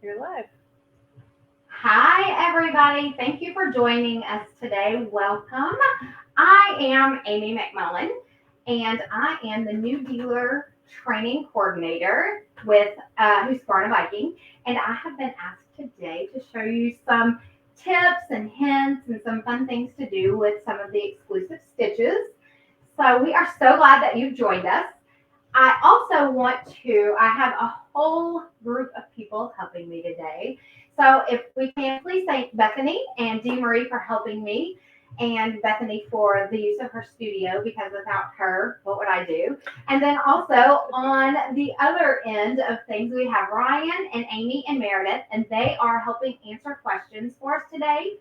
You're live. Hi, everybody. Thank you for joining us today. Welcome. I am Amy McMullen, and I am the new dealer training coordinator with Husqvarna Viking. And I have been asked today to show you some tips and hints and some fun things to do with some of the exclusive stitches. So we are so glad that you've joined us. I have a whole group of people helping me today. So if we can please thank Bethany and Dee Marie for helping me and Bethany for the use of her studio because without her, what would I do? And then also on the other end of things, we have Ryan and Amy and Meredith, and they are helping answer questions for us today.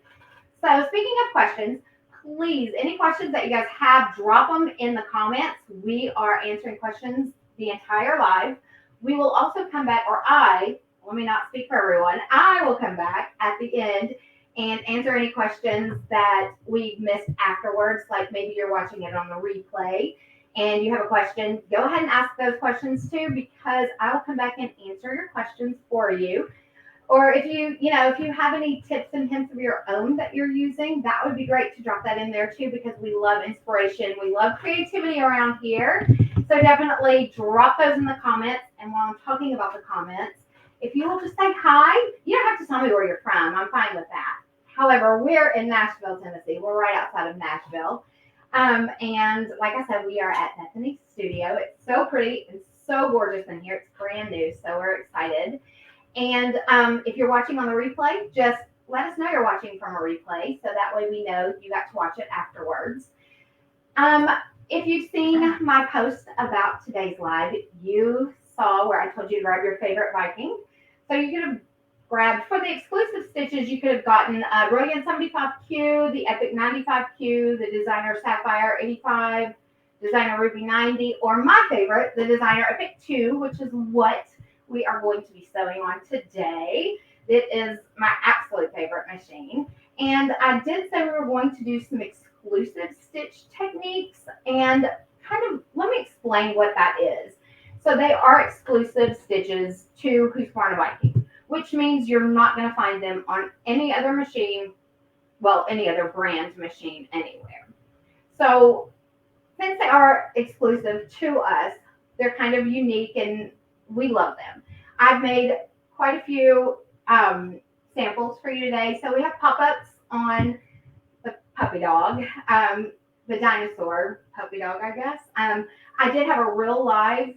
So speaking of questions, please, any questions that you guys have, drop them in the comments. We are answering questions the entire live. We will also come back, let me not speak for everyone, I will come back at the end and answer any questions that we missed afterwards, like maybe you're watching it on the replay and you have a question, go ahead and ask those questions too, because I will come back and answer your questions for you. Or if you have any tips and hints of your own that you're using, that would be great to drop that in there too, because we love inspiration. We love creativity around here. So definitely drop those in the comments. And while I'm talking about the comments, if you will just say hi, you don't have to tell me where you're from. I'm fine with that. However, we're in Nashville, Tennessee. We're right outside of Nashville. And like I said, we are at Bethany's studio. It's so pretty and so gorgeous in here. It's brand new, so we're excited. And if you're watching on the replay, just let us know you're watching from a replay, so that way we know you got to watch it afterwards. If you've seen my post about today's live, you saw where I told you to grab your favorite Viking. So you could have grabbed, for the exclusive stitches, you could have gotten Brilliant 75Q, the Epic 95Q, the Designer Sapphire 85, Designer Ruby 90, or my favorite, the Designer Epic 2, which is what we are going to be sewing on today. It is my absolute favorite machine. And I did say we were going to do some exclusive stitch techniques, and kind of let me explain what that is. So they are exclusive stitches to Husqvarna Viking, which means you're not going to find them on any other machine, well, any other brand machine anywhere. So since they are exclusive to us, they're kind of unique and we love them. I've made quite a few samples for you today. So we have pop-ups on the puppy dog, the dinosaur puppy dog, I guess. I did have a real live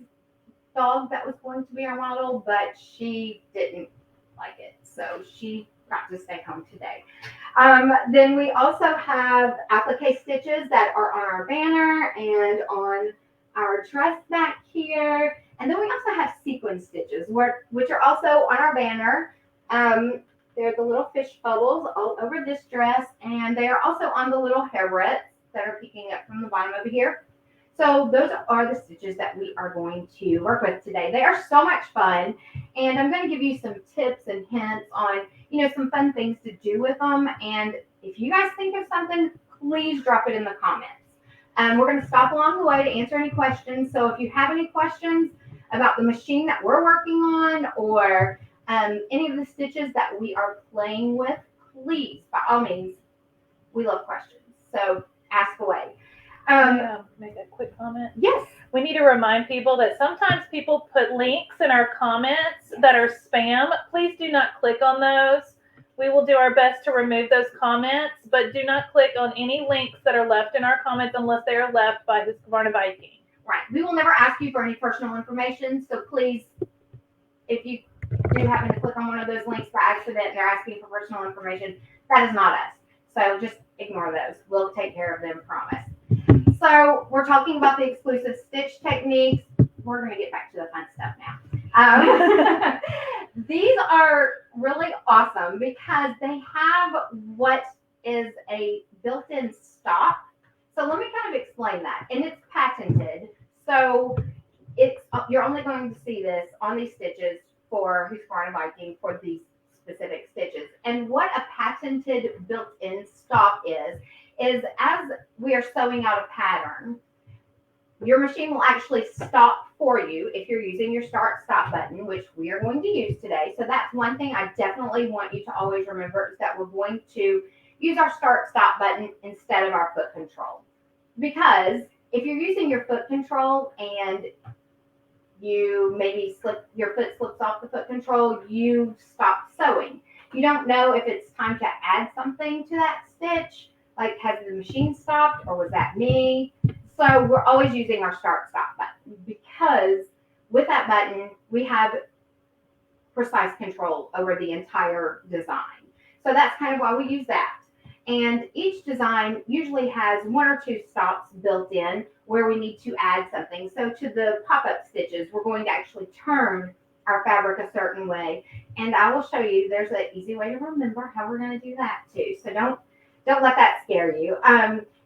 dog that was going to be our model, but she didn't like it. So she got to stay home today. Then we also have applique stitches that are on our banner and on our dress back here. And then we also have sequin stitches, which are also on our banner. They're the little fish bubbles all over this dress, and they are also on the little hairbrets that are peeking up from the bottom over here. So those are the stitches that we are going to work with today. They are so much fun, and I'm going to give you some tips and hints on, some fun things to do with them. And if you guys think of something, please drop it in the comments. We're going to stop along the way to answer any questions. So if you have any questions about the machine that we're working on, or any of the stitches that we are playing with, please, by all means, we love questions. So ask away. Make a quick comment. Yes. We need to remind people that sometimes people put links in our comments that are spam. Please do not click on those. We will do our best to remove those comments, but do not click on any links that are left in our comments unless they are left by Husqvarna Viking. Right. We will never ask you for any personal information, so please, if you do happen to click on one of those links by accident and they're asking for personal information, that is not us. So just ignore those. We'll take care of them, promise. So we're talking about the exclusive stitch techniques. We're going to get back to the fun stuff now. These are really awesome because they have what is a built-in stop. So let me kind of explain that. And it's patented. So you're only going to see this on these stitches for Husqvarna Viking for these specific stitches. And what a patented built-in stop is as we are sewing out a pattern, your machine will actually stop for you if you're using your start stop button, which we are going to use today. So that's one thing I definitely want you to always remember is that we're going to use our start stop button instead of our foot control. Because if you're using your foot control and you maybe your foot slips off the foot control, you stop sewing. You don't know if it's time to add something to that stitch, like has the machine stopped or was that me? So we're always using our start stop button because with that button, we have precise control over the entire design. So that's kind of why we use that. And each design usually has 1 or 2 stops built in where we need to add something. So to the pop-up stitches, we're going to actually turn our fabric a certain way. And I will show you, there's an easy way to remember how we're going to do that too. So don't let that scare you.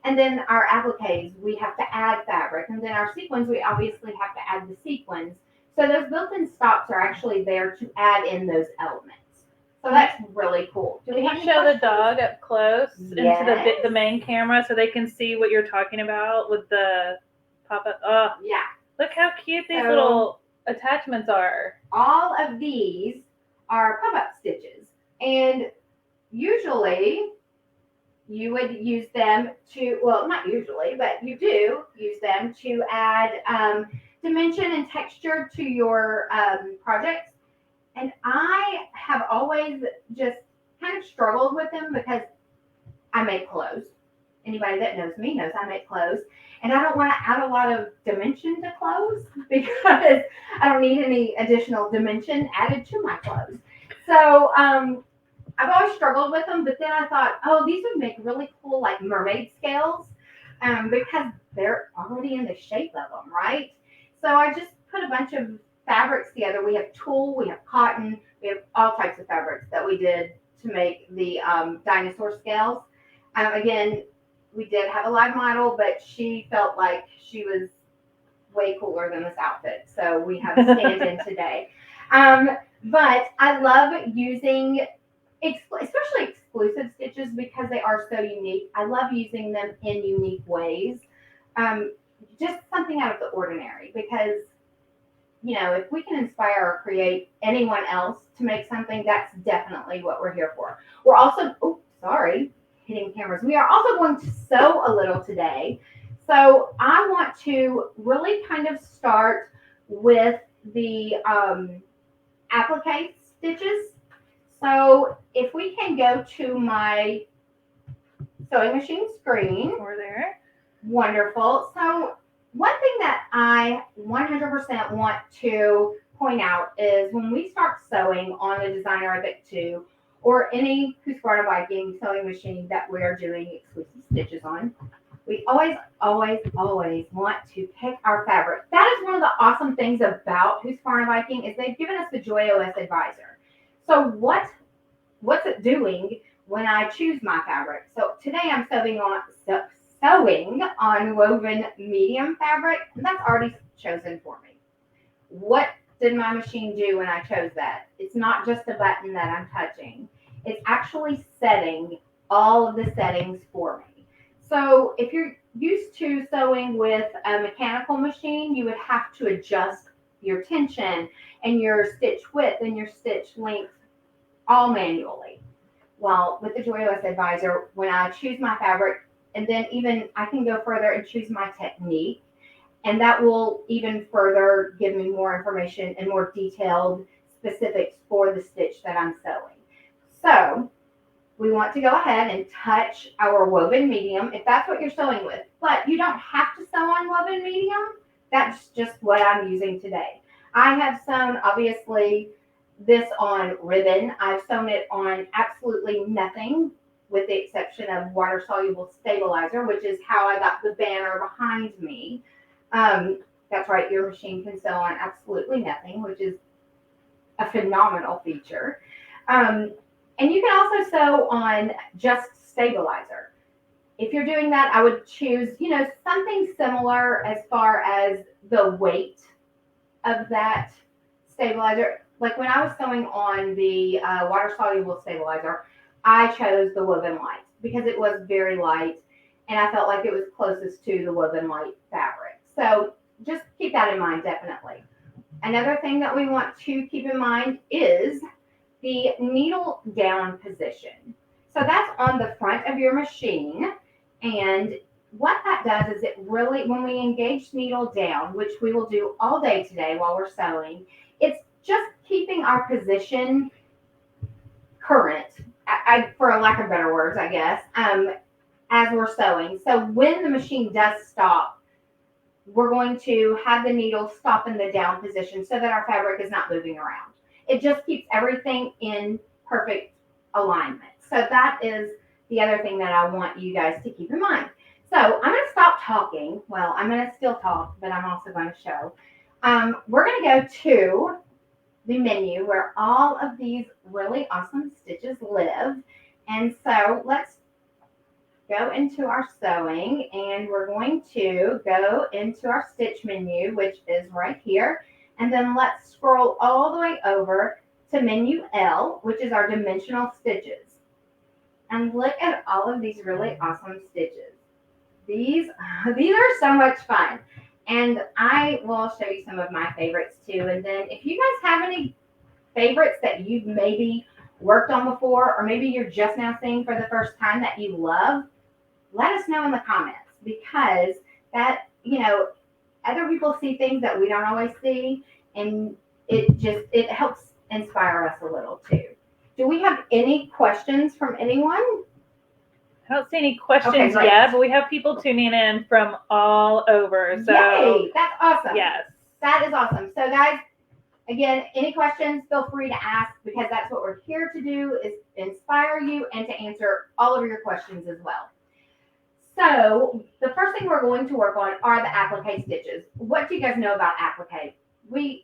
And then our appliques, we have to add fabric. And then our sequins, we obviously have to add the sequins. So those built-in stops are actually there to add in those elements. So that's really cool. Can you show the dog up close Yes. into the main camera so they can see what you're talking about with the pop-up? Oh, Yeah. look how cute these little attachments are. All of these are pop-up stitches. And usually you would use them to, well, not usually, but you do use them to add dimension and texture to your projects. And I have always just kind of struggled with them because I make clothes. Anybody that knows me knows I make clothes. And I don't want to add a lot of dimension to clothes because I don't need any additional dimension added to my clothes. So I've always struggled with them, but then I thought, oh, these would make really cool like mermaid scales because they're already in the shape of them, right? So I just put a bunch of fabrics together. We have tulle, we have cotton, we have all types of fabrics that we did to make the dinosaur scales. Again, we did have a live model, but she felt like she was way cooler than this outfit, so we have a stand-in today. But I love using especially exclusive stitches because they are so unique. I love using them in unique ways. Just something out of the ordinary because, you know, if we can inspire or create anyone else to make something, that's definitely what we're here for. We're also, hitting cameras. We are also going to sew a little today. So I want to really kind of start with the applique stitches. So if we can go to my sewing machine screen. Over there. Wonderful. So one thing that I 100% want to point out is when we start sewing on the Designer Applique 2 or any Husqvarna Viking sewing machine that we're doing exclusive stitches on, we always want to pick our fabric. That is one of the awesome things about Husqvarna Viking is they've given us the Joy OS Advisor. So what's it doing when I choose my fabric? So today I'm sewing on woven medium fabric, and that's already chosen for me. What did my machine do when I chose that? It's not just a button that I'm touching. It's actually setting all of the settings for me. So if you're used to sewing with a mechanical machine, you would have to adjust your tension and your stitch width and your stitch length all manually. Well, with the Joy OS Advisor, when I choose my fabric, and then even I can go further and choose my technique, and that will even further give me more information and more detailed specifics for the stitch that I'm sewing. So we want to go ahead and touch our woven medium if that's what you're sewing with, but you don't have to sew on woven medium. That's just what I'm using today. I have sewn, obviously, this on ribbon. I've sewn it on absolutely nothing with the exception of water-soluble stabilizer, which is how I got the banner behind me. That's right, your machine can sew on absolutely nothing, which is a phenomenal feature. And you can also sew on just stabilizer. If you're doing that, I would choose, something similar as far as the weight of that stabilizer. Like when I was sewing on the water-soluble stabilizer, I chose the woven light because it was very light and I felt like it was closest to the woven light fabric. So just keep that in mind, definitely. Another thing that we want to keep in mind is the needle down position. So that's on the front of your machine. And what that does is it really, when we engage needle down, which we will do all day today while we're sewing, it's just keeping our position current, for a lack of better words, I guess, as we're sewing. So when the machine does stop, we're going to have the needle stop in the down position so that our fabric is not moving around. It just keeps everything in perfect alignment. So that is the other thing that I want you guys to keep in mind. So I'm going to stop talking. Well, I'm going to still talk, but I'm also going to show. We're going to go to the menu where all of these really awesome stitches live. And so let's go into our sewing, and we're going to go into our stitch menu, which is right here. And then let's scroll all the way over to menu L, which is our dimensional stitches. And look at all of these really awesome stitches. These are so much fun. And I will show you some of my favorites too. And then if you guys have any favorites that you've maybe worked on before, or maybe you're just now seeing for the first time that you love, let us know in the comments, because that, other people see things that we don't always see, and it helps inspire us a little too. Do we have any questions from anyone? I don't see any questions Okay, yet, but we have people tuning in from all over. So yay, that's awesome. yes. That is awesome. So guys, again, any questions, feel free to ask, because that's what we're here to do, is inspire you and to answer all of your questions as well. So the first thing we're going to work on are the applique stitches. What do you guys know about applique? We've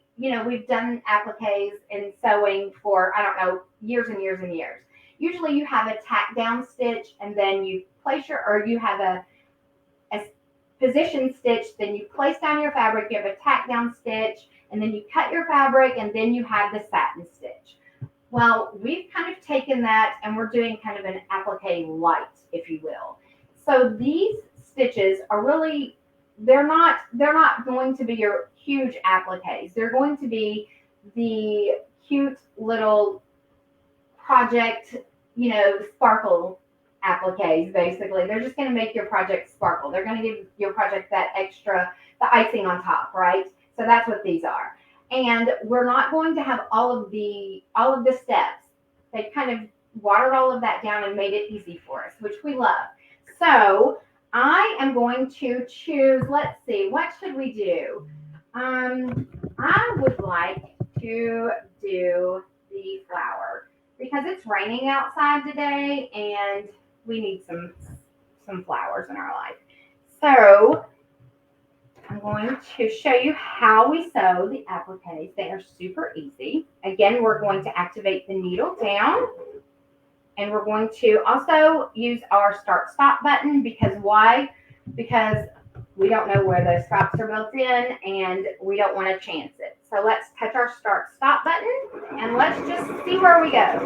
done appliques in sewing for, I don't know, years and years and years. Usually you have a tack down stitch, and then you you have a position stitch, then you place down your fabric, you have a tack down stitch, and then you cut your fabric, and then you have the satin stitch. Well, we've kind of taken that, and we're doing kind of an applique light, if you will. So these stitches are really, they're not going to be your huge appliques. They're going to be the cute little project, sparkle appliques, basically. They're just going to make your project sparkle. They're going to give your project that extra, the icing on top, right? So that's what these are. And we're not going to have all of the steps. They kind of watered all of that down and made it easy for us, which we love. So I am going to choose, let's see, what should we do? I would like to do the flower, because it's raining outside today and we need some flowers in our life. So I'm going to show you how we sew the appliques. They are super easy. Again, we're going to activate the needle down, and we're going to also use our start stop button, because why? Because we don't know where those stops are built in, and we don't want to chance it. So let's touch our start stop button, and let's just see where we go.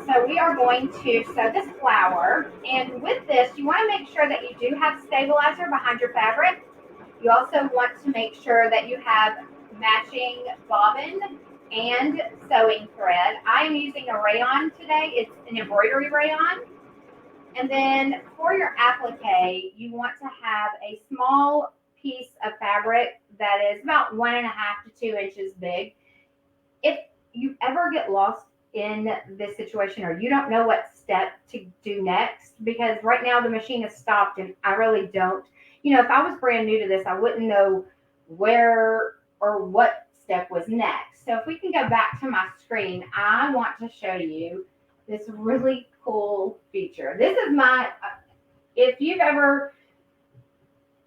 So we are going to sew this flower, and with this, you want to make sure that you do have stabilizer behind your fabric. You also want to make sure that you have matching bobbin and sewing thread. I am using a rayon today. It's an embroidery rayon. And then for your applique, you want to have a small piece of fabric that is about 1.5 to 2 inches big. If you ever get lost in this situation, or you don't know what step to do next, because right now the machine is stopped and I really don't, if I was brand new to this, I wouldn't know where or what step was next. So if we can go back to my screen, I want to show you this really cool feature. This is if you've ever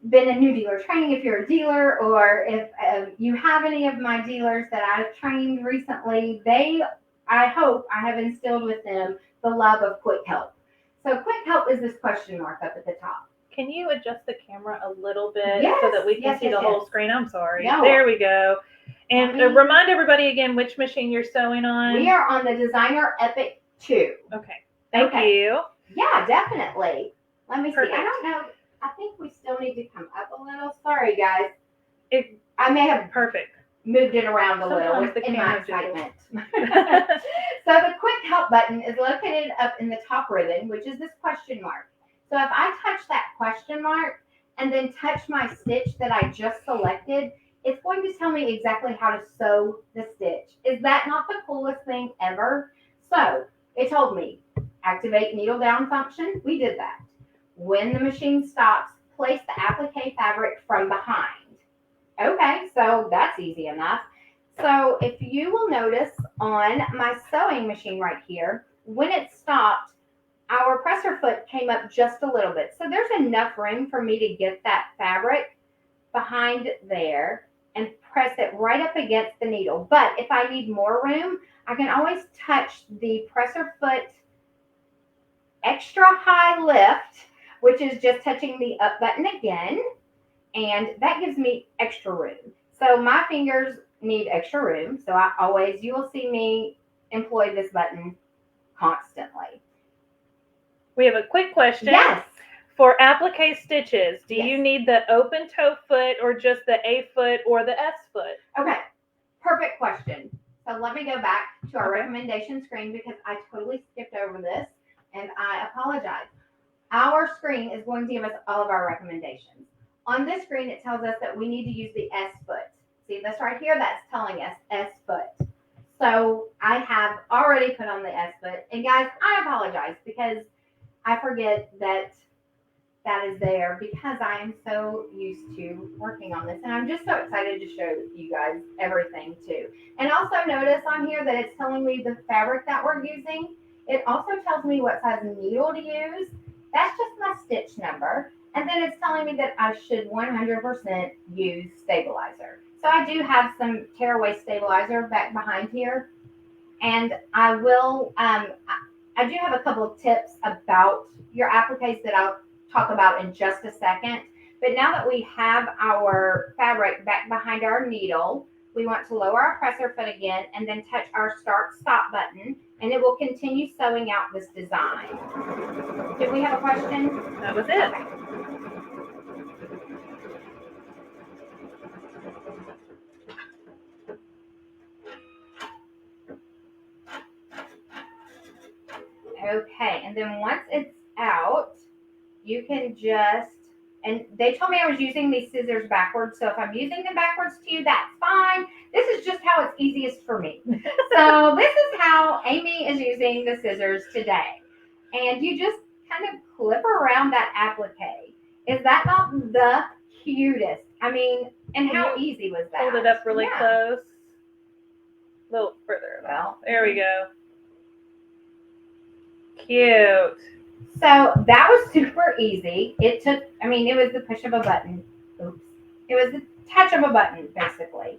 been in new dealer training, if you're a dealer, or if you have any of my dealers that I've trained recently, I hope I have instilled with them the love of quick help. So quick help is this question mark up at the top. Can you adjust the camera a little bit so that we can see the whole screen? I'm sorry. No. There we go. And remind everybody again which machine you're sewing on. We are on the Designer Applique 2. Okay. Thank you. Yeah, definitely. Let me Perfect. see. I don't know. I think we still need to come up a little. Sorry, guys. It, I may have perfect. moved it around a little Sometimes the in my camera jiggles. excitement. So the quick help button is located up in the top ribbon, which is this question mark. So if I touch that question mark and then touch my stitch that I just selected, it's going to tell me exactly how to sew the stitch. Is that not the coolest thing ever? So it told me, activate needle down function. We did that. When the machine stops, place the applique fabric from behind. Okay, so that's easy enough. So if you will notice on my sewing machine right here, when it stopped, our presser foot came up just a little bit. So there's enough room for me to get that fabric behind there and press it right up against the needle. But if I need more room, I can always touch the presser foot extra high lift, which is just touching the up button again. And that gives me extra room. So my fingers need extra room. So you will see me employ this button constantly. We have a quick question. Yes. For applique stitches, do you Yes. need the open toe foot or just the A foot or the S foot? Okay. Perfect question. So let me go back to our Okay. recommendation screen because I totally skipped over this and I apologize. Our screen is going to give us all of our recommendations. On this screen, it tells us that we need to use the S foot. See this right here? That's telling us S foot. So I have already put on the S foot. And guys, I apologize because I forget that that is there because I am so used to working on this. And I'm just so excited to show you guys everything too. And also notice on here that it's telling me the fabric that we're using. It also tells me what size needle to use. That's just my stitch number. And then it's telling me that I should 100% use stabilizer. So I do have some tearaway stabilizer back behind here. And I will, I do have a couple of tips about your appliques that I'll talk about in just a second. But now that we have our fabric back behind our needle, we want to lower our presser foot again and then touch our start stop button and it will continue sewing out this design. Did we have a question? That was it. Okay. Okay, and then once it's out, you can just, and they told me I was using these scissors backwards, so if I'm using them backwards to you, that's fine. This is just how it's easiest for me. So this is how Amy is using the scissors today. And you just kind of clip around that applique. Is that not the cutest? I mean, and how easy was that? Hold it up really Yeah. close. A little further. Well, There we go. Cute. So that was super easy. It took, it was the push of a button. Oops. It was the touch of a button, basically.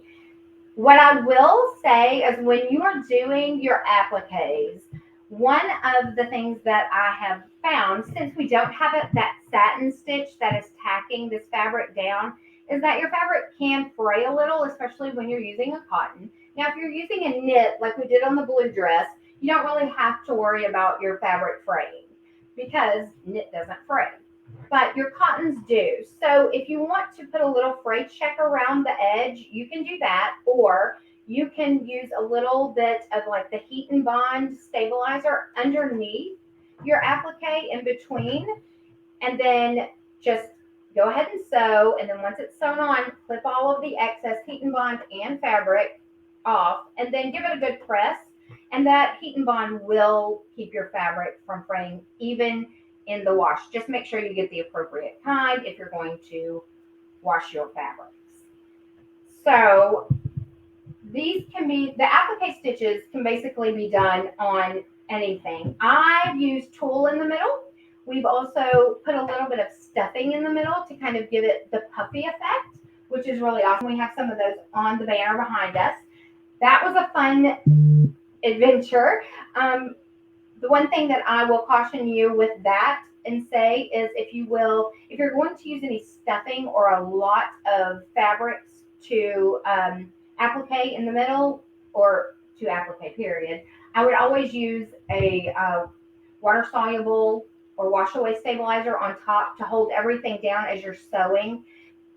What I will say is when you are doing your appliques, one of the things that I have found, since we don't have that satin stitch that is tacking this fabric down, is that your fabric can fray a little, especially when you're using a cotton. Now, if you're using a knit like we did on the blue dress, you don't really have to worry about your fabric fraying because knit doesn't fray. But your cottons do. So if you want to put a little fray check around the edge, you can do that. Or you can use a little bit of like the heat and bond stabilizer underneath your applique in between. And then just go ahead and sew. And then once it's sewn on, clip all of the excess heat and bond and fabric off. And then give it a good press. And that heat and bond will keep your fabric from fraying even in the wash. Just make sure you get the appropriate kind if you're going to wash your fabrics. So these can be, the applique stitches can basically be done on anything. I've used tulle in the middle. We've also put a little bit of stuffing in the middle to kind of give it the puffy effect, which is really awesome. We have some of those on the banner behind us. That was a fun adventure. The one thing that I will caution you with that and say is if you're going to use any stuffing or a lot of fabrics to applique in the middle or to applique period, I would always use a water soluble or wash away stabilizer on top to hold everything down as you're sewing.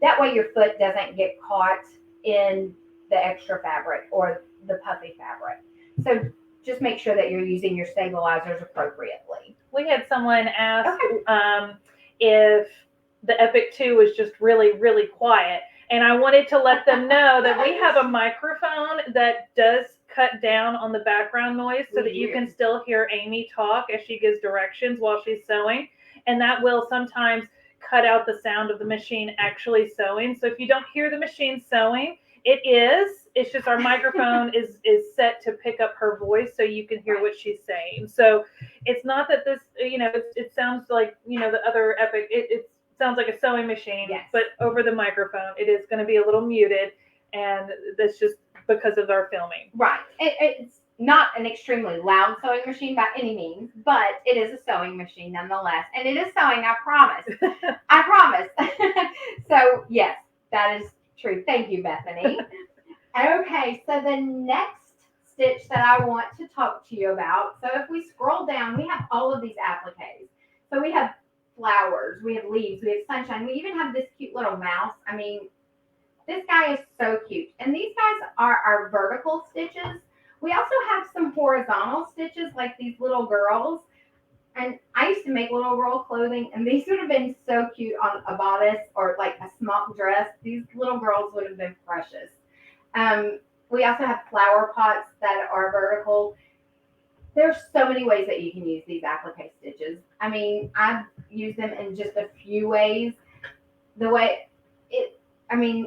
That way your foot doesn't get caught in the extra fabric or the puffy fabric. So just make sure that you're using your stabilizers appropriately. We had someone ask if the Applique 2 was just really, really quiet. And I wanted to let them know that we have a microphone that does cut down on the background noise so that you can still hear Amy talk as she gives directions while she's sewing. And that will sometimes cut out the sound of the machine actually sewing. So if you don't hear the machine sewing, it's just our microphone is set to pick up her voice so you can hear what she's saying. So it's not that this, it sounds like, the other Applique, it sounds like a sewing machine, yes, but over the microphone, it is going to be a little muted, and that's just because of our filming. Right. It's not an extremely loud sewing machine by any means, but it is a sewing machine nonetheless. And it is sewing, I promise. I promise. So, yes, that is true. Thank you, Bethany. Okay, so the next stitch that I want to talk to you about, so if we scroll down, we have all of these appliques. So we have flowers, we have leaves, we have sunshine, we even have this cute little mouse. I mean, this guy is so cute. And these guys are our vertical stitches. We also have some horizontal stitches like these little girls. And I used to make little girl clothing, and these would have been so cute on a bodice or like a smock dress. These little girls would have been precious. We also have flower pots that are vertical. There's so many ways that you can use these applique stitches. I mean, I've used them in just a few ways.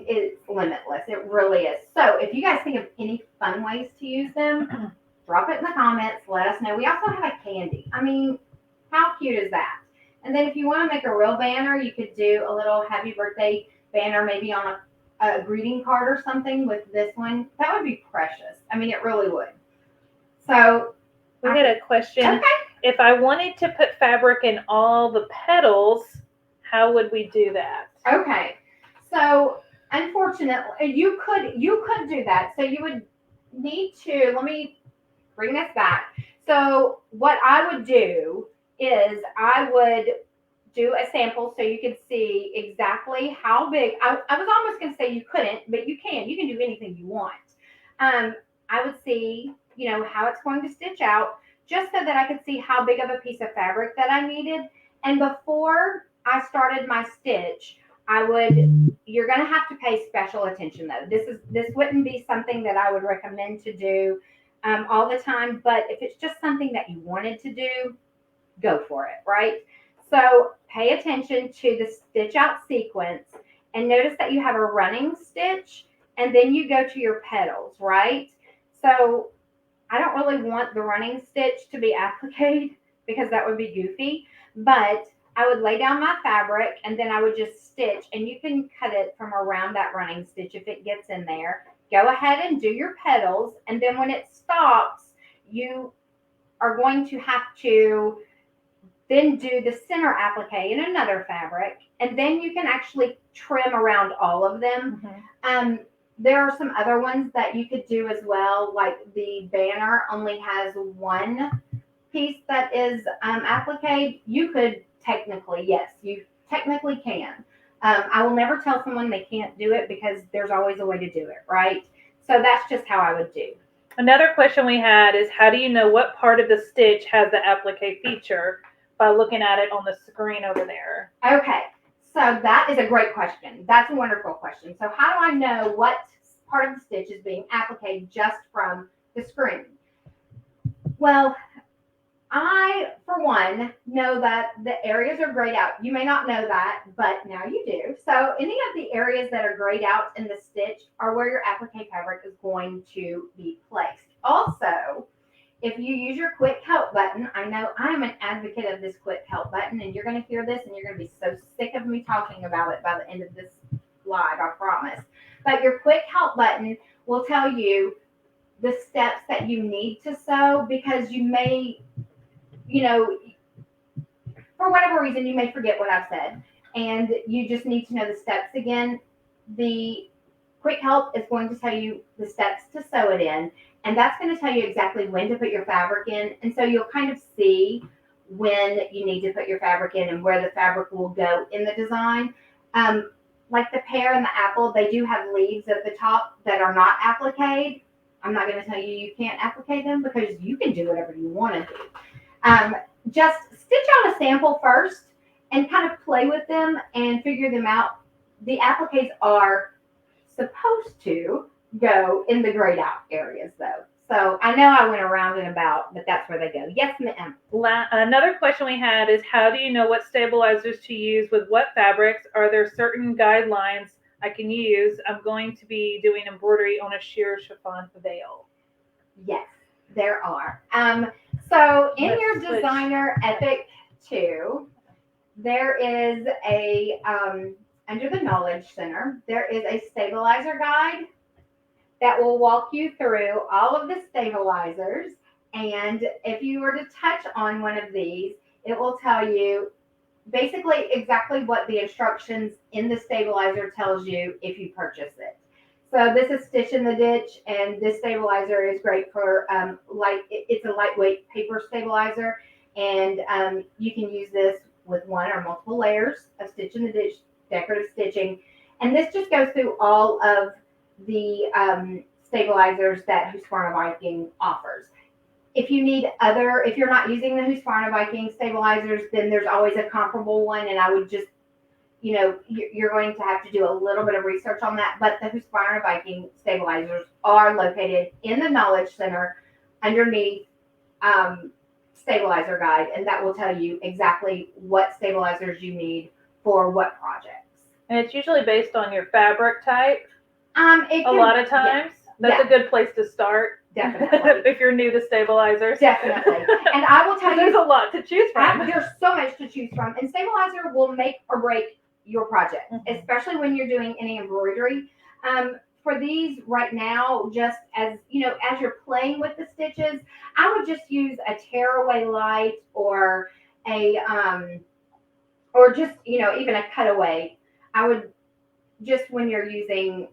It's limitless. It really is. So if you guys think of any fun ways to use them, drop it in the comments. Let us know. We also have a candy. I mean, how cute is that? And then if you want to make a real banner, you could do a little happy birthday banner, maybe on a greeting card or something with this one. That would be precious. I mean, it really would. So we had a question. Okay. If I wanted to put fabric in all the petals, how would we do that? Okay. So unfortunately, you could do that. So you would need to, let me bring this back. So what I would do is I would do a sample so you could see exactly how big. I was almost going to say you couldn't, but you can. You can do anything you want. I would see, how it's going to stitch out, just so that I could see how big of a piece of fabric that I needed. And before I started my stitch, you're going to have to pay special attention though. This wouldn't be something that I would recommend to do all the time, but if it's just something that you wanted to do, go for it, right? So pay attention to the stitch out sequence and notice that you have a running stitch and then you go to your petals, right? So I don't really want the running stitch to be appliqued because that would be goofy, but I would lay down my fabric and then I would just stitch, and you can cut it from around that running stitch if it gets in there. Go ahead and do your petals, and then when it stops, you are going to have to then do the center applique in another fabric, and then you can actually trim around all of them. Mm-hmm. There are some other ones that you could do as well, like the banner only has one piece that is applique. You could technically, yes, you technically can. I will never tell someone they can't do it because there's always a way to do it, right? So that's just how I would do. Another question we had is, how do you know what part of the stitch has the applique feature? By looking at it on the screen over there. Okay, so that is a great question. That's a wonderful question. So how do I know what part of the stitch is being appliqued just from the screen? Well, I, for one, know that the areas are grayed out. You may not know that, but now you do. So any of the areas that are grayed out in the stitch are where your applique fabric is going to be placed. Also, if you use your quick help button, I know I'm an advocate of this quick help button, and you're going to hear this and you're going to be so sick of me talking about it by the end of this live, I promise. But your quick help button will tell you the steps that you need to sew, because you may, for whatever reason, you may forget what I've said, and you just need to know the steps again. The quick help is going to tell you the steps to sew it in, and that's going to tell you exactly when to put your fabric in. And so you'll kind of see when you need to put your fabric in and where the fabric will go in the design. Like the pear and the apple, they do have leaves at the top that are not applique. I'm not going to tell you can't applique them because you can do whatever you want to do. Just stitch out a sample first and kind of play with them and figure them out. The appliques are supposed to go in the grayed out areas though. So I know I went around and about, but that's where they go. Yes, ma'am. Another question we had is, how do you know what stabilizers to use with what fabrics? Are there certain guidelines I can use? I'm going to be doing embroidery on a sheer chiffon veil. Yes, there are. So in Let's your switch. designer Applique 2, there is a, under the Knowledge Center, there is a stabilizer guide that will walk you through all of the stabilizers. And if you were to touch on one of these, it will tell you basically exactly what the instructions in the stabilizer tells you if you purchase it. So this is Stitch in the Ditch, and this stabilizer is great for it's a lightweight paper stabilizer, and you can use this with one or multiple layers of Stitch in the Ditch decorative stitching. And this just goes through all of the stabilizers that Husqvarna Viking offers. If you need if you're not using the Husqvarna Viking stabilizers, then there's always a comparable one, and I would just, you're going to have to do a little bit of research on that. But the Husqvarna Viking stabilizers are located in the Knowledge Center underneath Stabilizer Guide, and that will tell you exactly what stabilizers you need for what projects. And it's usually based on your fabric type. A lot of times. Yeah. That's a good place to start. Definitely. If you're new to stabilizers. Definitely. And I will tell you, there's a lot to choose from. There's so much to choose from. And stabilizer will make or break your project, especially when you're doing any embroidery. For these right now, just as as you're playing with the stitches, I would just use a tearaway light or a or just even a cutaway. I would just when you're using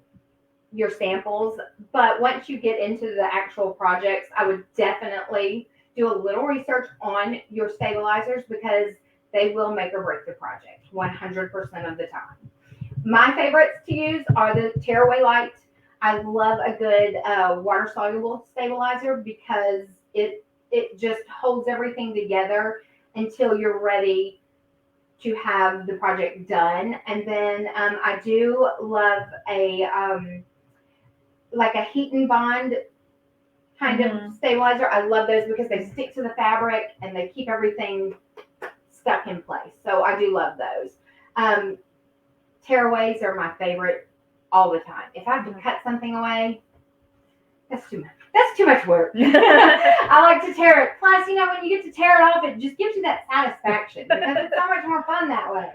your samples, but once you get into the actual projects, I would definitely do a little research on your stabilizers because they will make or break the project 100% of the time. My favorites to use are the tearaway light. I love a good water soluble stabilizer because it just holds everything together until you're ready to have the project done. And then I do love a like a heat and bond kind of stabilizer. I love those because they stick to the fabric and they keep everything stuck in place. So I do love those. Tearaways are my favorite all the time. If I have to cut something away, that's too much. That's too much work. I like to tear it. Plus, when you get to tear it off, it just gives you that satisfaction because it's so much more fun that way.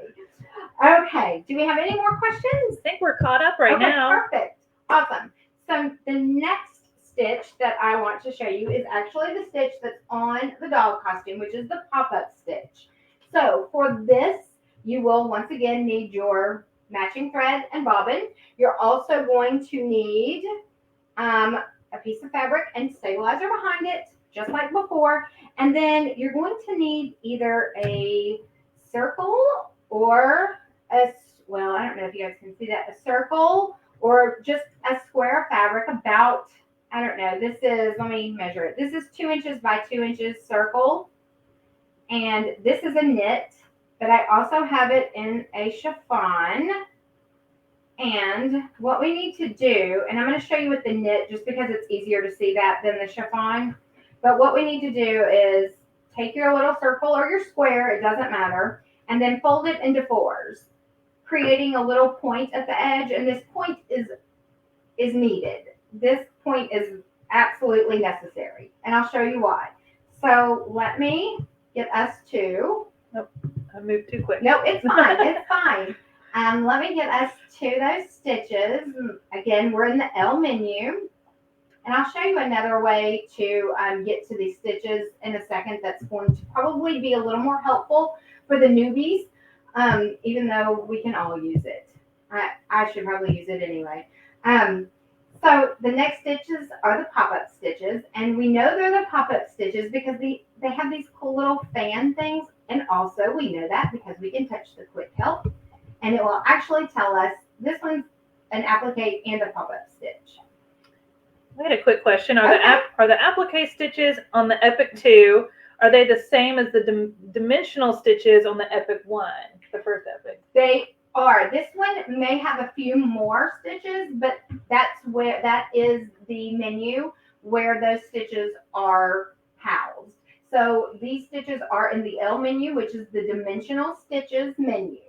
Okay. Do we have any more questions? I think we're caught up right now. Perfect. Awesome. So the next stitch that I want to show you is actually the stitch that's on the dog costume, which is the pop-up stitch. So for this, you will once again need your matching thread and bobbin. You're also going to need a piece of fabric and stabilizer behind it, just like before. And then you're going to need either a circle or I don't know if you guys can see that, a circle or just a square of fabric about, I don't know, let me measure it. This is 2 inches by 2 inches circle. And this is a knit, but I also have it in a chiffon. And what we need to do, and I'm going to show you with the knit just because it's easier to see that than the chiffon. But what we need to do is take your little circle or your square, it doesn't matter, and then fold it into fours, creating a little point at the edge. And this point is needed. This point is absolutely necessary. And I'll show you why. So let me get us to. Nope, I moved too quick. No, it's fine. It's fine. Let me get us to those stitches. Again, we're in the L menu. And I'll show you another way to get to these stitches in a second that's going to probably be a little more helpful for the newbies, even though we can all use it. I should probably use it anyway. So the next stitches are the pop-up stitches, and we know they're the pop-up stitches because they have these cool little fan things, and also we know that because we can touch the quick help, and it will actually tell us this one's an applique and a pop-up stitch. I had a quick question. Are Okay. the applique stitches on the Epic 2, are they the same as the dimensional stitches on the Epic 1, the first Epic? They are. This one may have a few more stitches, but that is the menu where those stitches are housed. So these stitches are in the L menu, which is the dimensional stitches menu.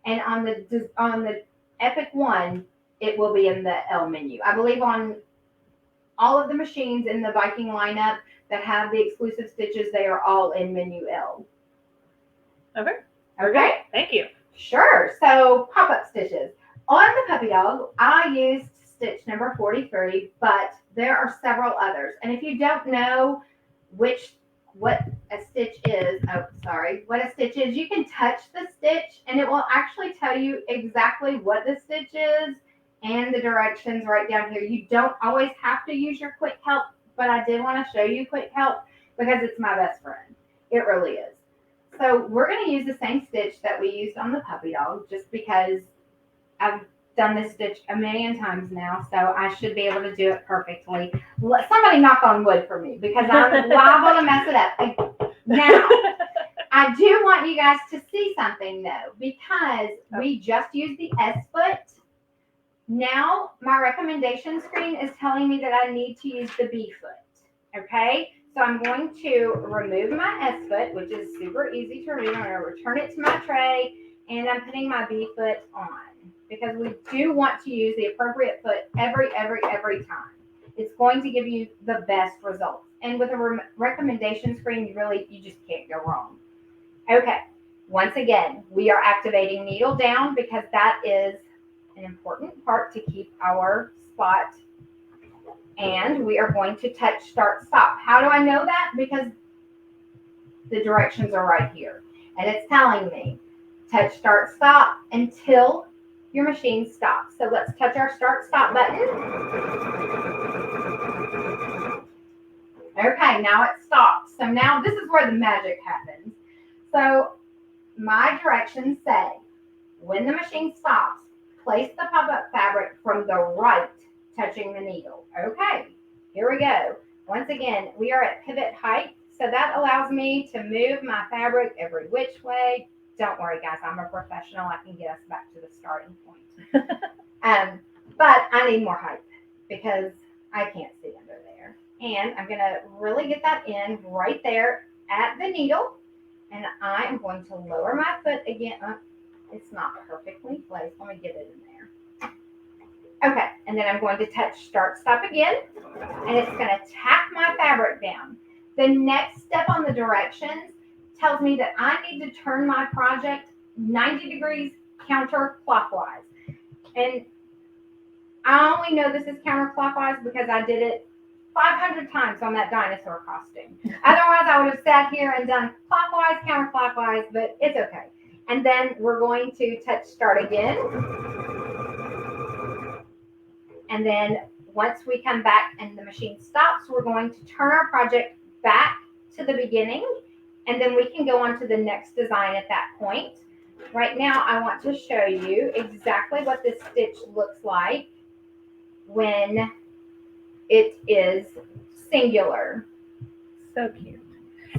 And on the Epic 1, it will be in the L menu. I believe on all of the machines in the Viking lineup that have the exclusive stitches, they are all in menu L. Okay. Okay? Thank you. Sure. So pop-up stitches. On the puppy dog, I used stitch number 43, but there are several others. And if you don't know what a stitch is, you can touch the stitch and it will actually tell you exactly what the stitch is and the directions right down here. You don't always have to use your quick help, but I did want to show you quick help because it's my best friend. It really is. So we're going to use the same stitch that we used on the puppy dog just because I've done this stitch a million times now, so I should be able to do it perfectly. Somebody knock on wood for me because I'm liable to mess it up. Now, I do want you guys to see something though, because we just used the S foot. Now my recommendation screen is telling me that I need to use the B foot. Okay? So I'm going to remove my S foot, which is super easy to remove. I'm going to return it to my tray, and I'm putting my B foot on because we do want to use the appropriate foot every time. It's going to give you the best results. And with a recommendation screen, you just can't go wrong. Okay. Once again, we are activating needle down because that is an important part to keep our spot. And we are going to touch start stop. How do I know that? Because the directions are right here. And it's telling me touch start stop until your machine stops. So let's touch our start stop button. Okay, now it stops. So now this is where the magic happens. So my directions say when the machine stops, place the pop-up fabric from the right touching the needle. Okay, here we go. Once again, we are at pivot height, so that allows me to move my fabric every which way. Don't worry, guys, I'm a professional. I can get us back to the starting point. But I need more height because I can't see under there. And I'm going to really get that in right there at the needle. And I am going to lower my foot again. It's not perfectly placed. Let me get it in there. Okay, and then I'm going to touch start stop again, and it's going to tap my fabric down. The next step on the directions tells me that I need to turn my project 90 degrees counterclockwise. And I only know this is counterclockwise because I did it 500 times on that dinosaur costume. Otherwise, I would have sat here and done clockwise, counterclockwise, but it's okay. And then we're going to touch start again. And then once we come back and the machine stops, we're going to turn our project back to the beginning, and then we can go on to the next design at that point. Right now, I want to show you exactly what this stitch looks like when it is singular. So cute.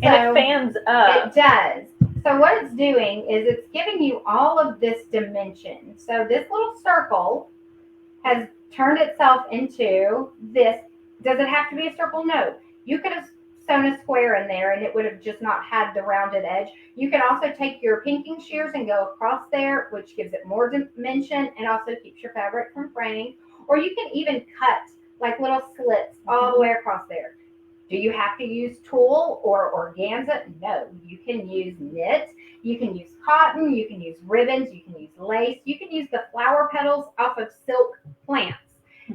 And it fans up. It does. So what it's doing is it's giving you all of this dimension. So this little circle has turned itself into this. Does it have to be a circle? No. You could have sewn a square in there and it would have just not had the rounded edge. You can also take your pinking shears and go across there, which gives it more dimension and also keeps your fabric from fraying. Or you can even cut like little slits all the way across there. Do you have to use tulle or organza? No. You can use knit. You can use cotton. You can use ribbons. You can use lace. You can use the flower petals off of silk plants.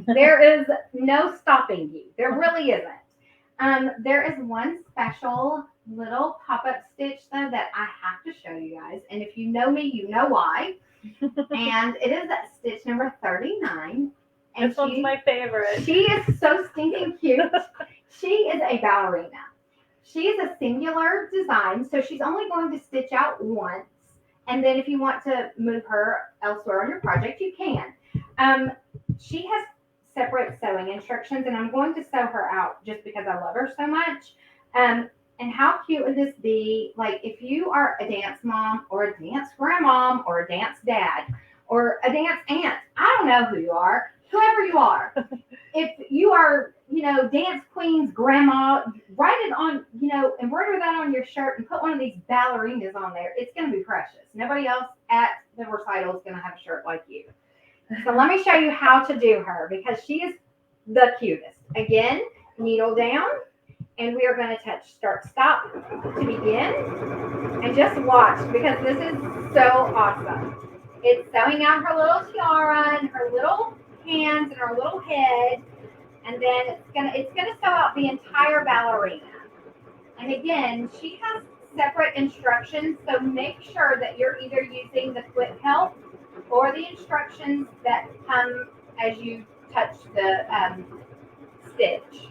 There is no stopping you. There really isn't. There is one special little pop-up stitch, though, that I have to show you guys. And if you know me, you know why. And it is stitch number 39. And This one's my favorite. She is so stinking cute. She is a ballerina. She is a singular design, so she's only going to stitch out once. And then if you want to move her elsewhere on your project, you can. She has separate sewing instructions, and I'm going to sew her out just because I love her so much. And how cute would this be? Like if you are a dance mom or a dance grandmom or a dance dad or a dance aunt, I don't know who you are, whoever you are. If you are, dance queen's grandma, write it on, embroider that on your shirt and put one of these ballerinas on there. It's going to be precious. Nobody else at the recital is going to have a shirt like you. So let me show you how to do her because she is the cutest. Again, needle down, and we are going to touch start stop to begin. And just watch because this is so awesome. It's sewing out her little tiara and her little hands and her little head, and then it's gonna sew out the entire ballerina. And again, she has separate instructions, so make sure that you're either using the quick help or the instructions that come as you touch the stitch.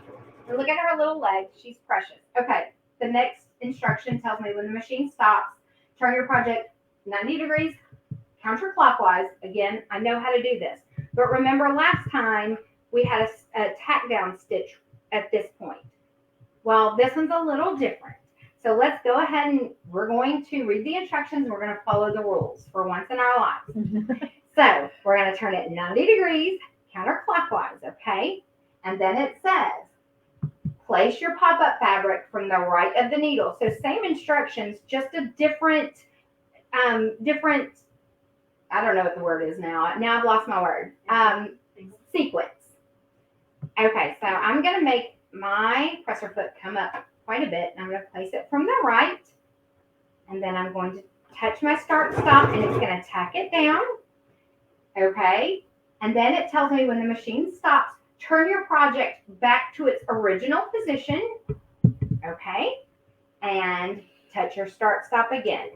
And look at her little legs, she's precious. Okay, the next instruction tells me when the machine stops, turn your project 90 degrees counterclockwise. Again, I know how to do this. But remember last time we had a tack down stitch at this point. Well, this one's a little different. So let's go ahead and we're going to read the instructions and we're going to follow the rules for once in our lives. So we're going to turn it 90 degrees counterclockwise, okay? And then it says, place your pop-up fabric from the right of the needle. So same instructions, just a different, I don't know what the word is now. Now I've lost my word. Sequence. Okay, so I'm going to make my presser foot come up quite a bit. And I'm going to place it from the right. And then I'm going to touch my start stop and it's going to tack it down. Okay. And then it tells me when the machine stops, turn your project back to its original position. Okay. And touch your start stop again.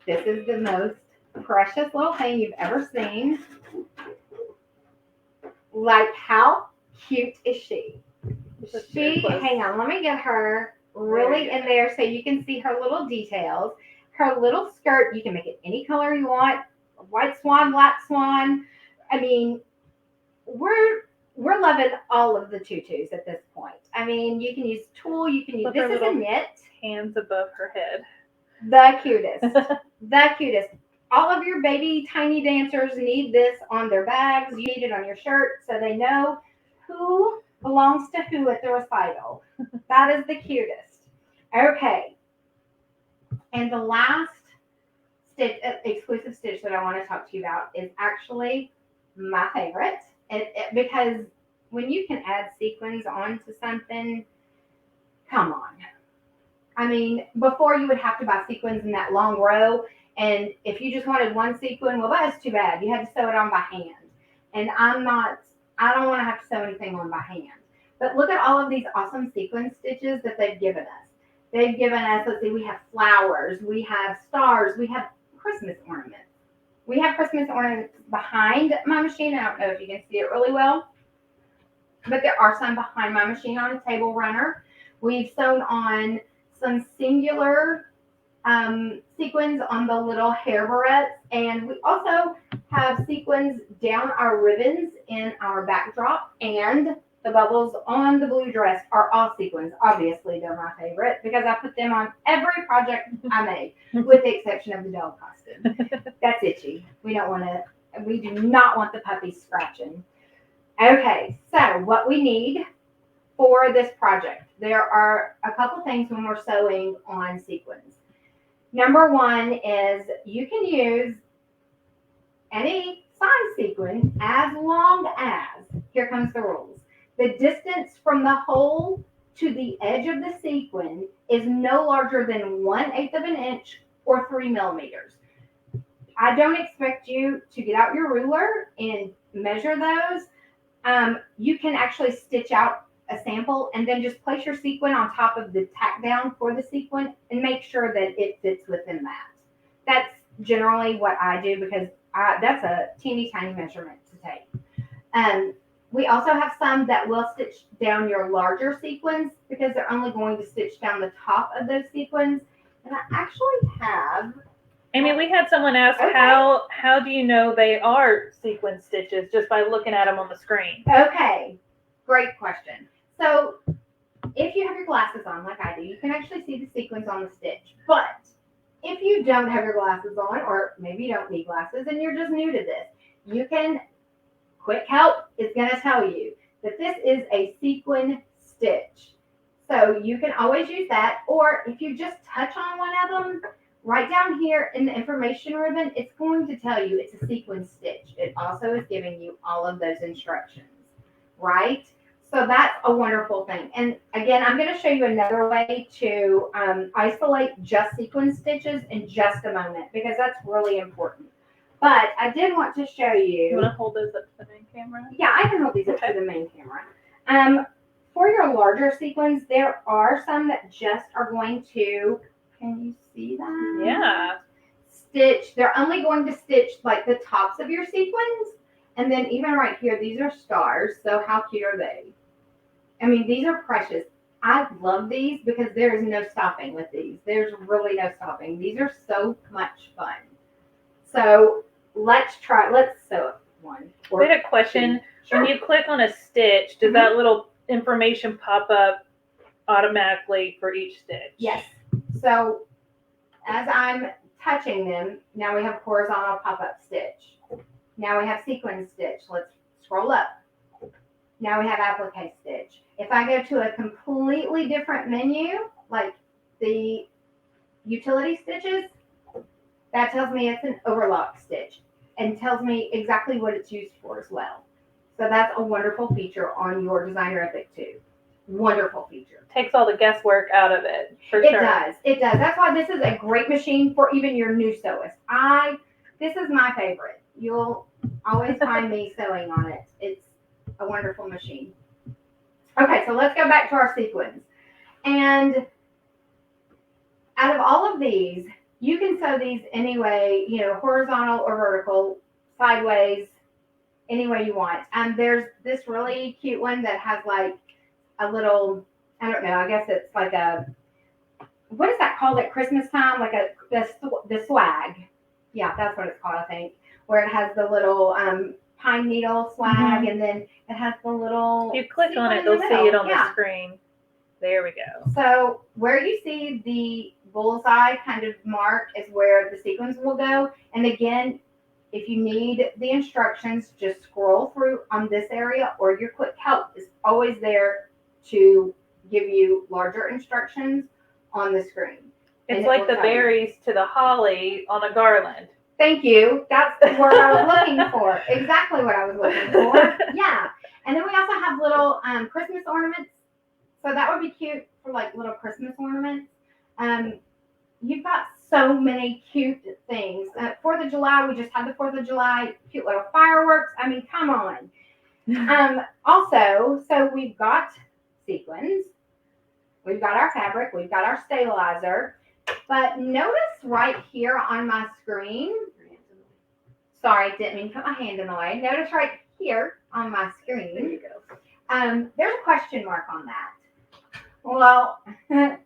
This is the most precious little thing you've ever seen. Like, how cute is she? Hang on, let me get her really in there so you can see her little details. Her little skirt, you can make it any color you want. White swan, black swan. I mean, we're loving all of the tutus at this point. I mean, you can use tulle, you can use, this is a knit. Hands above her head. The cutest. The cutest. All of your baby tiny dancers need this on their bags. You need it on your shirt so they know who belongs to who at the recital. That is the cutest. Okay. And the last stitch, exclusive stitch that I want to talk to you about is actually my favorite. Because when you can add sequins onto something, come on. I mean, before you would have to buy sequins in that long row. And if you just wanted one sequin, well, that's too bad. You had to sew it on by hand. And I don't want to have to sew anything on by hand. But look at all of these awesome sequin stitches that they've given us. They've given us, let's see, we have flowers, we have stars, we have Christmas ornaments. We have Christmas ornaments behind my machine. I don't know if you can see it really well. But there are some behind my machine on a table runner. We've sewn on some singular sequins on the little hair barrettes, and we also have sequins down our ribbons in our backdrop, and the bubbles on the blue dress are all sequins. Obviously, they're my favorite because I put them on every project I made, with the exception of the dog costume. That's itchy. We do not want the puppies scratching. Okay, so what we need for this project, there are a couple things when we're sewing on sequins. Number one is you can use any size sequin as long as, here comes the rules, the distance from the hole to the edge of the sequin is no larger than 1/8 of an inch or 3 millimeters. I don't expect you to get out your ruler and measure those. You can actually stitch out a sample and then just place your sequin on top of the tack down for the sequin and make sure that it fits within that. generally what I do because that's a teeny tiny measurement to take. We also have some that will stitch down your larger sequins because they're only going to stitch down the top of those sequins. And I actually have. Amy, we had someone ask, Okay. how do you know they are sequin stitches just by looking at them on the screen? Okay, great question. So if you have your glasses on like I do, you can actually see the sequins on the stitch. But if you don't have your glasses on, or maybe you don't need glasses and you're just new to this, you can, quick help is going to tell you that this is a sequin stitch. So you can always use that, or if you just touch on one of them, right down here in the information ribbon, it's going to tell you it's a sequin stitch. It also is giving you all of those instructions, right? So that's a wonderful thing. And again, I'm going to show you another way to isolate just sequin stitches in just a moment because that's really important. But I did want to show you. You want to hold those up to the main camera? Yeah, I can hold these up to the main camera. For your larger sequins, there are some that just are going to, can you see that? Yeah. Stitch. They're only going to stitch like the tops of your sequins. And then even right here, these are stars. So how cute are they? I mean, these are precious. I love these because there is no stopping with these. There's really no stopping. These are so much fun. So let's sew one. We had a question. Sure. When you click on a stitch, does that little information pop up automatically for each stitch? Yes. So as I'm touching them, now we have horizontal pop-up stitch. Now we have sequin stitch. Let's scroll up. Now we have applique stitch. If I go to a completely different menu, like the utility stitches, that tells me it's an overlock stitch and tells me exactly what it's used for as well. So that's a wonderful feature on your Designer Epic too. Wonderful feature. Takes all the guesswork out of it, for It sure. does. It does. That's why this is a great machine for even your new sewist. This is my favorite. You'll always find me sewing on it. It's a wonderful machine. Okay, so let's go back to our sequins. And out of all of these, you can sew these any way, horizontal or vertical, sideways, any way you want. And there's this really cute one that has like a little, I don't know, I guess it's like what is that called at Christmas time? Like the swag. Yeah, that's what it's called, I think. Where it has the little pine needle swag, and then it has the little. If you click on it, they'll see it on the screen. There we go. So where you see the bullseye kind of mark is where the sequins will go. And again, if you need the instructions, just scroll through on this area, or your quick help is always there to give you larger instructions on the screen. It's like the berries to the holly on a garland. Thank you. That's the word I was looking for. Exactly what I was looking for. Yeah. And then we also have little Christmas ornaments. So that would be cute for like little Christmas ornaments. You've got so many cute things. 4th of July, we just had the 4th of July, cute little fireworks. I mean, come on. Also, so we've got sequins. We've got our fabric. We've got our stabilizer. But notice right here on my screen, sorry, didn't mean to put my hand in the way. Notice right here on my screen, there you go. There's a question mark on that. Well, I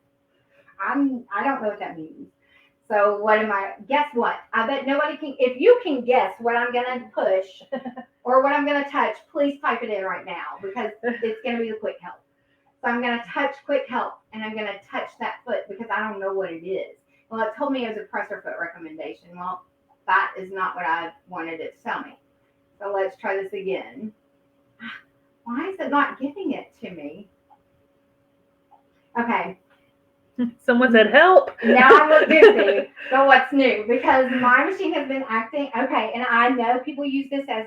don't know what that means. So guess what? I bet nobody can, if you can guess what I'm going to push or what I'm going to touch, please type it in right now because it's going to be the quick help. So I'm going to touch quick help and I'm going to touch that foot because I don't know what it is. Well, it told me it was a presser foot recommendation. Well, that is not what I wanted it to tell me. So let's try this again. Why is it not giving it to me? Okay. Someone said help. Now I look goofy. So what's new? Because my machine has been acting, okay, and I know people use this as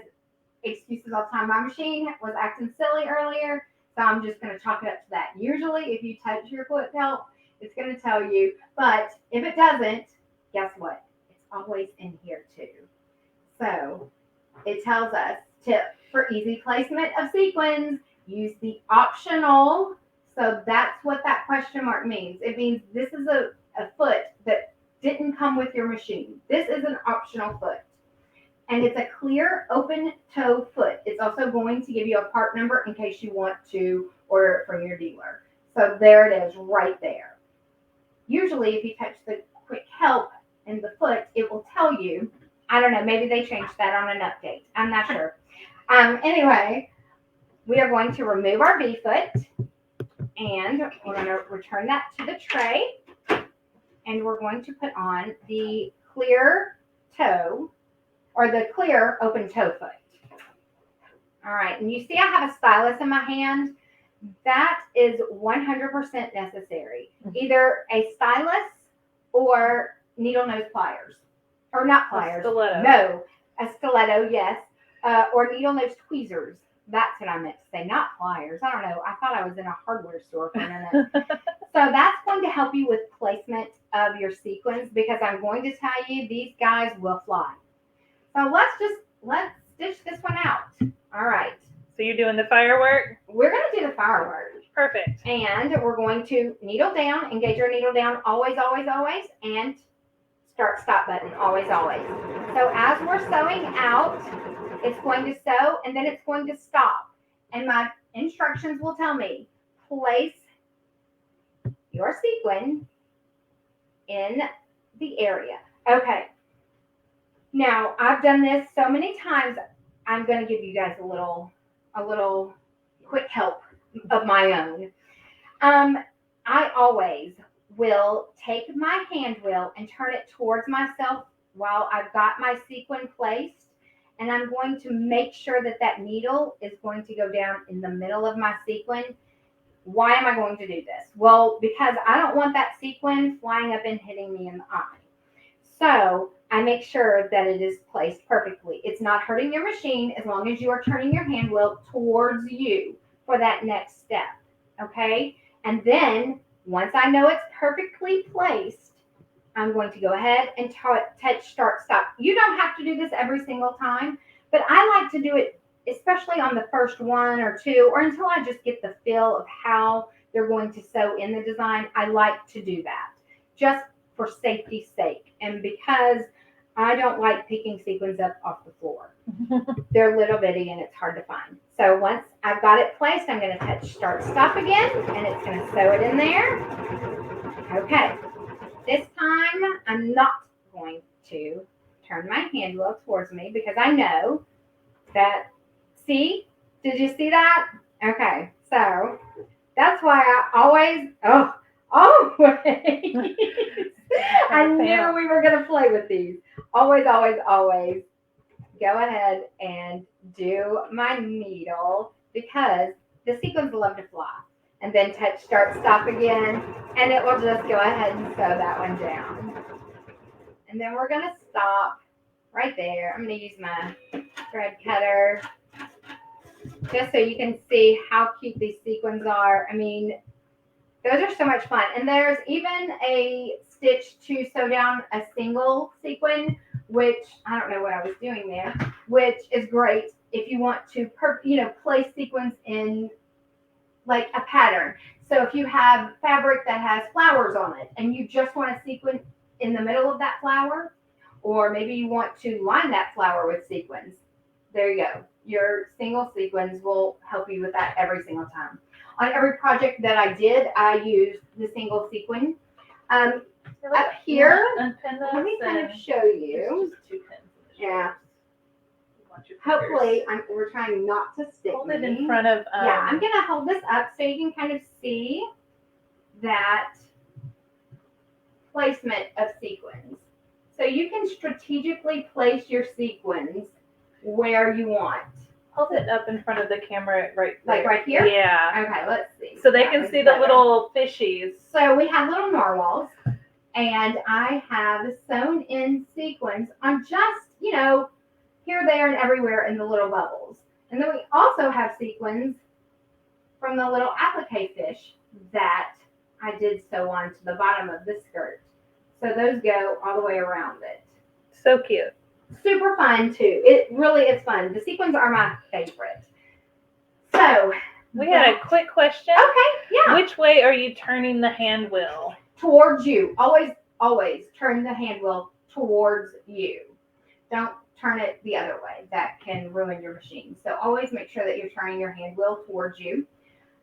excuses all the time. My machine was acting silly earlier, so I'm just going to chalk it up to that. Usually, if you touch your quick help, it's going to tell you. But if it doesn't, guess what? It's always in here too. So it tells us, tip for easy placement of sequins, use the optional. So that's what that question mark means. It means this is a foot that didn't come with your machine. This is an optional foot. And it's a clear open toe foot. It's also going to give you a part number in case you want to order it from your dealer. So there it is right there. Usually if you touch the quick help in the foot, it will tell you. I don't know, maybe they changed that on an update. I'm not sure. Anyway, we are going to remove our B foot and we're going to return that to the tray. And we're going to put on the clear toe or the clear open toe foot. All right, and you see I have a stylus in my hand. That is 100% necessary. Either a stylus or needle nose pliers. Or not pliers. A stiletto. No, a stiletto, yes. Or needle nose tweezers. That's what I meant to say, not pliers. I don't know. I thought I was in a hardware store for a minute. So that's going to help you with placement of your sequins because I'm going to tell you these guys will fly. So let's stitch this one out. All right. So you're doing the firework? We're going to do the firework. Perfect. And we're going to needle down, engage your needle down, always, always, always, and start stop button, always, always. So as we're sewing out, it's going to sew and then it's going to stop. And my instructions will tell me, place your sequin in the area. Okay. Now, I've done this so many times, I'm going to give you guys a little quick help of my own. I always will take my hand wheel and turn it towards myself while I've got my sequin placed. And I'm going to make sure that that needle is going to go down in the middle of my sequin. Why am I going to do this? Well, because I don't want that sequin flying up and hitting me in the eye. So I make sure that it is placed perfectly. It's not hurting your machine as long as you are turning your hand wheel towards you for that next step. Okay? And then once I know it's perfectly placed, I'm going to go ahead and touch start stop. You don't have to do this every single time, but I like to do it especially on the first one or two, or until I just get the feel of how they're going to sew in the design. I like to do that just for safety's sake. And because I don't like picking sequins up off the floor. They're little bitty and it's hard to find. So once I've got it placed, I'm going to touch start stop again, and it's going to sew it in there. Okay. This time, I'm not going to turn my hand wheel towards me because I know that, see? Did you see that? Okay, so that's why I always, always, I knew we were going to play with these. Always, always, always go ahead and do my needle because the sequins love to fly. And then touch start stop again, and it will just go ahead and sew that one down. And then we're going to stop right there. I'm going to use my thread cutter just so you can see how cute these sequins are. I mean, those are so much fun. And there's even a stitch to sew down a single sequin, which I don't know what I was doing there, which is great if you want to place sequins in like a pattern. So if you have fabric that has flowers on it and you just want a sequin in the middle of that flower, or maybe you want to line that flower with sequins, there you go. Your single sequins will help you with that every single time. On every project that I did, I used the single sequin. Up here, let me kind of show you. Yeah. Hopefully, we're trying not to stick. Hold it in front of. Yeah, I'm going to hold this up so you can kind of see that placement of sequins. So you can strategically place your sequins where you want. Hold it up in front of the camera right there. Like right here? Yeah. Okay, let's see. So they can see the little fishies. So we have little narwhals, and I have sewn in sequins on just, here, there, and everywhere in the little bubbles. And then we also have sequins from the little applique fish that I did sew on to the bottom of the skirt. So those go all the way around it. So cute. Super fun too. It really is fun. The sequins are my favorite. So we had a quick question. Okay, yeah. Which way are you turning the hand wheel? Towards you. Always always turn the hand wheel towards you. Don't turn it the other way. That can ruin your machine. So always make sure that you're turning your hand wheel towards you.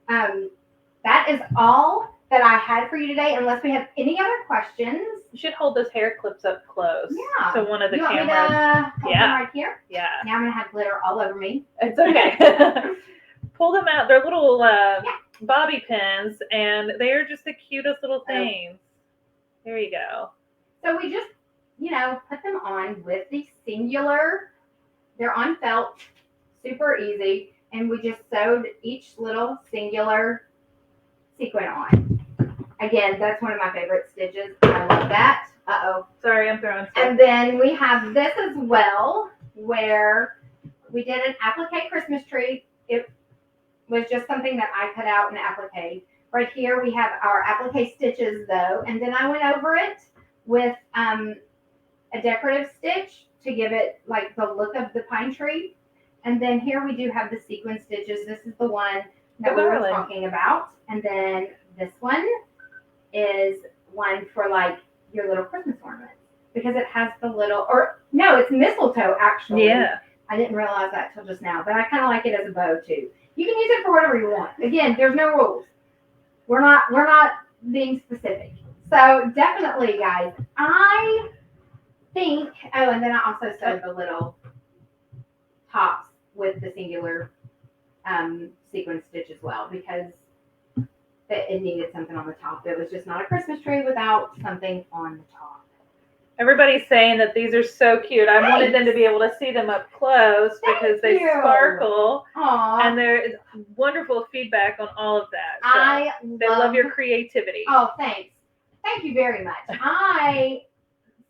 That is all that I had for you today, unless we have any other questions. You should hold those hair clips up close. Yeah. So one of the You want cameras. me to hold them right here? Yeah. Now I'm going to have glitter all over me. It's okay. Pull them out. They're little bobby pins, and they're just the cutest little things. There you go. So we just, put them on with the singular. They're on felt, super easy, and we just sewed each little singular sequin on. Again, that's one of my favorite stitches. I love that. Uh-oh. Sorry, I'm throwing stuff. And then we have this as well, where we did an applique Christmas tree. It was just something that I cut out in applique. Right here we have our applique stitches though, and then I went over it with a decorative stitch to give it like the look of the pine tree. And then here we do have the sequin stitches. This is the one that we were talking about. And then this one is one for like your little Christmas ornaments, because it has the little, or no, it's mistletoe actually. Yeah. I didn't realize that till just now, but I kind of like it as a bow too. You can use it for whatever you want. Again, there's no rules. We're not being specific. So definitely, guys, I think, and then I also sewed the little tops with the singular sequin stitch as well, because it needed something on the top. It was just not a Christmas tree without something on the top. Everybody's saying that these are so cute. I wanted them to be able to see them up close because they sparkle. Aww. And there is wonderful feedback on all of that. So they love your creativity. Oh, thanks. Thank you very much.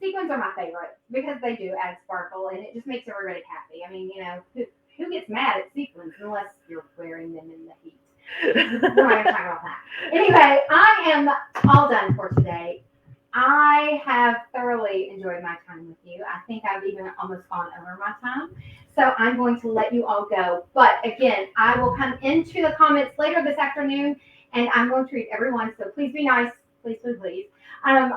Sequins are my favorite because they do add sparkle, and it just makes everybody happy. I mean, who gets mad at sequins unless you're wearing them in the heat? We're not going to talk about that. Anyway, I am all done for today. I have thoroughly enjoyed my time with you. I think I've even almost gone over my time. So I'm going to let you all go. But again, I will come into the comments later this afternoon, and I'm going to read everyone. So please be nice. Please, please, please.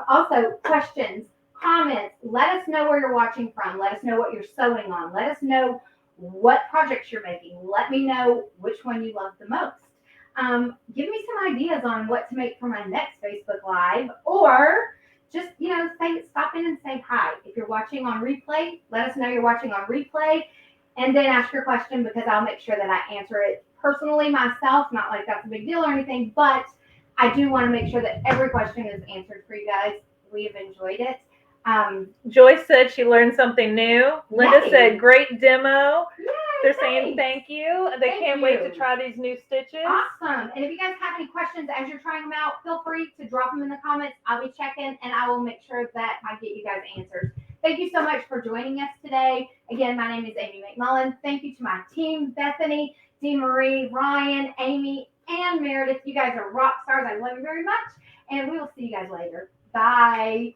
Also, questions, comments. Let us know where you're watching from. Let us know what you're sewing on. Let us know what projects you're making. Let me know which one you love the most. Give me some ideas on what to make for my next Facebook Live, or just, stop in and say hi. If you're watching on replay, let us know you're watching on replay, and then ask your question, because I'll make sure that I answer it personally myself. Not like that's a big deal or anything, but I do want to make sure that every question is answered for you guys. We have enjoyed it. Joyce said she learned something new. Linda Yay. said, great demo. Yay, They're thanks. saying thank you. They Thank can't wait you. to try these new stitches. Awesome. And if you guys have any questions as you're trying them out, feel free to drop them in the comments. I'll be checking, and I will make sure that I get you guys answers. Thank you so much for joining us today. Again, my name is Amy McMullen. Thank you to my team, Bethany, Dee Marie, Ryan, Amy, and Meredith. You guys are rock stars. I love you very much, and we will see you guys later. Bye.